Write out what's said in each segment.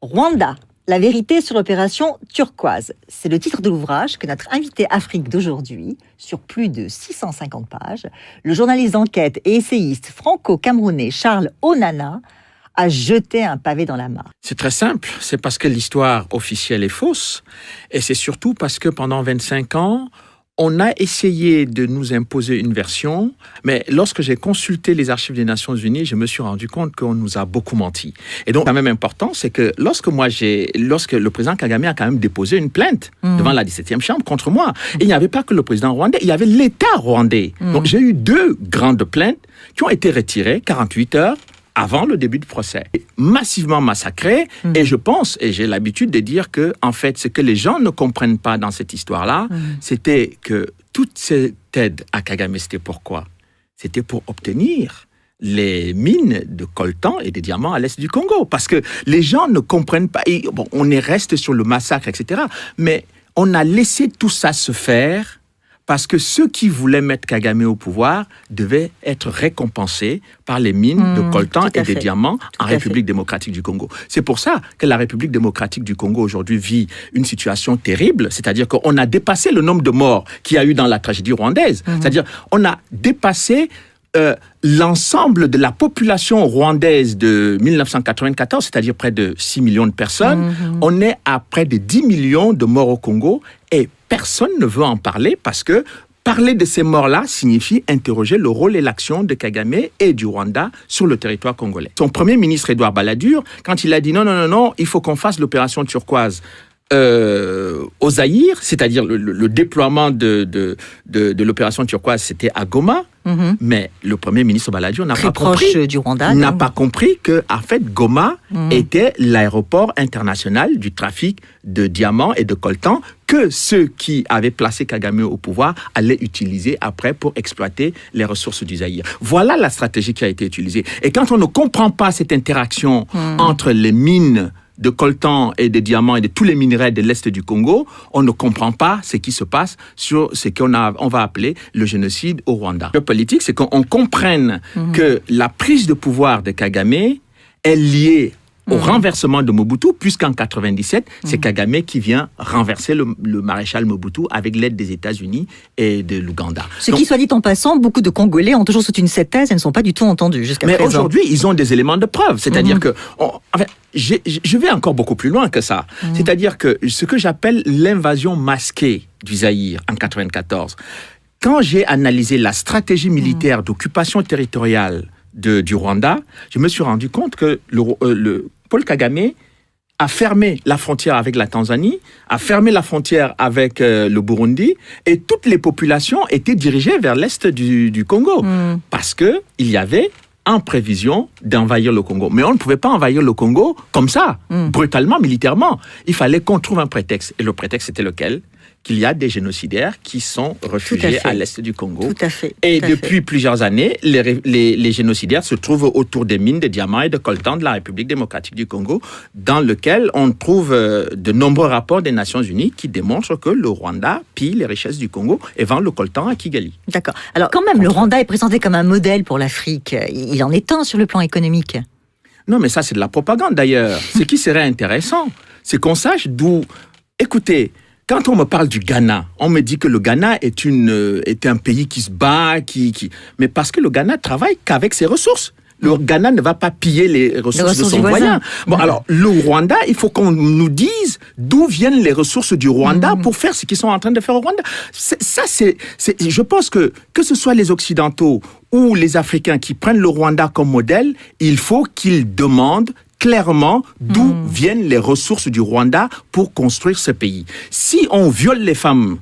Rwanda, la vérité sur l'opération Turquoise. C'est le titre de l'ouvrage que notre invité Afrique d'aujourd'hui, sur plus de 650 pages, le journaliste d'enquête et essayiste franco-camerounais Charles Onana, a jeté un pavé dans la mare. C'est très simple, c'est parce que l'histoire officielle est fausse, et c'est surtout parce que pendant 25 ans, on a essayé de nous imposer une version, mais lorsque j'ai consulté les archives des Nations Unies, je me suis rendu compte qu'on nous a beaucoup menti. Et donc, quand même important, c'est que lorsque le président Kagame a quand même déposé une plainte devant la 17e chambre contre moi, et il n'y avait pas que le président rwandais, il y avait l'État rwandais. Donc, j'ai eu 2 grandes plaintes qui ont été retirées 48 heures avant le début du procès. Massivement massacré, et je pense, et j'ai l'habitude de dire que, en fait, ce que les gens ne comprennent pas dans cette histoire-là, c'était que toute cette aide à Kagame, c'était pourquoi ? C'était pour obtenir les mines de coltan et des diamants à l'est du Congo. Parce que les gens ne comprennent pas, et bon, on reste sur le massacre, etc., mais on a laissé tout ça se faire parce que ceux qui voulaient mettre Kagame au pouvoir devaient être récompensés par les mines de coltan et des diamants en République démocratique du Congo. C'est pour ça que la République démocratique du Congo aujourd'hui vit une situation terrible, c'est-à-dire qu'on a dépassé le nombre de morts qu'il y a eu dans la tragédie rwandaise. C'est-à-dire on a dépassé l'ensemble de la population rwandaise de 1994, c'est-à-dire près de 6 millions de personnes. On est à près de 10 millions de morts au Congo et personne ne veut en parler parce que parler de ces morts-là signifie interroger le rôle et l'action de Kagame et du Rwanda sur le territoire congolais. Son premier ministre, Édouard Balladur, quand il a dit non, il faut qu'on fasse l'opération turquoise au Zaïre, c'est-à-dire le déploiement de l'opération turquoise, c'était à Goma, mais le premier ministre Balladur n'a pas compris que, en fait, Goma était l'aéroport international du trafic de diamants et de coltan que ceux qui avaient placé Kagame au pouvoir allaient utiliser après pour exploiter les ressources du Zaïre. Voilà la stratégie qui a été utilisée. Et quand on ne comprend pas cette interaction entre les mines de coltan et de diamants et de tous les minerais de l'Est du Congo, on ne comprend pas ce qui se passe sur ce qu'on va appeler le génocide au Rwanda. Le politique, c'est qu'on comprenne que la prise de pouvoir de Kagame est liée au renversement de Mobutu, puisqu'en 97, c'est Kagame qui vient renverser le maréchal Mobutu avec l'aide des États-Unis et de l'Ouganda. Qui, soit dit en passant, beaucoup de Congolais ont toujours soutenu cette thèse et ne sont pas du tout entendus jusqu'à présent. Mais aujourd'hui, ils ont des éléments de preuve. C'est-à-dire que... je vais encore beaucoup plus loin que ça. C'est-à-dire que ce que j'appelle l'invasion masquée du Zaïre en 94, quand j'ai analysé la stratégie militaire d'occupation territoriale du Rwanda, je me suis rendu compte que Paul Kagame a fermé la frontière avec la Tanzanie, a fermé la frontière avec le Burundi, et toutes les populations étaient dirigées vers l'est du Congo, parce qu'il y avait en prévision d'envahir le Congo. Mais on ne pouvait pas envahir le Congo comme ça, brutalement, militairement. Il fallait qu'on trouve un prétexte. Et le prétexte, c'était lequel ? Qu'il y a des génocidaires qui sont réfugiés à l'est du Congo. Tout à fait. Et depuis plusieurs années, les génocidaires se trouvent autour des mines de diamants et de coltan de la République démocratique du Congo, dans lequel on trouve de nombreux rapports des Nations Unies qui démontrent que le Rwanda pille les richesses du Congo et vend le coltan à Kigali. D'accord. Alors quand même, le Rwanda est présenté comme un modèle pour l'Afrique. Il en est un sur le plan économique. Non, mais ça, c'est de la propagande d'ailleurs. Ce qui serait intéressant, c'est qu'on sache d'où... Écoutez, quand on me parle du Ghana, on me dit que le Ghana est un pays qui se bat, mais parce que le Ghana travaille qu'avec ses ressources. Le Ghana ne va pas piller les ressources de son voisin. Bon, alors, le Rwanda, il faut qu'on nous dise d'où viennent les ressources du Rwanda pour faire ce qu'ils sont en train de faire au Rwanda. Je pense que ce soit les Occidentaux ou les Africains qui prennent le Rwanda comme modèle, il faut qu'ils demandent clairement d'où viennent les ressources du Rwanda pour construire ce pays. Si on viole les femmes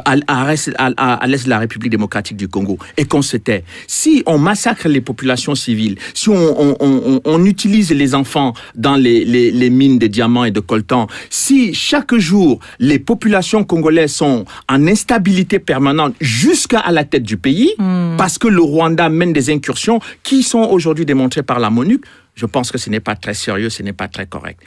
à l'est de la République démocratique du Congo et qu'on se tait, si on massacre les populations civiles, si on utilise les enfants dans les mines de diamants et de coltan, si chaque jour les populations congolaises sont en instabilité permanente jusqu'à la tête du pays, parce que le Rwanda mène des incursions qui sont aujourd'hui démontrées par la MONUC, je pense que ce n'est pas très sérieux, ce n'est pas très correct.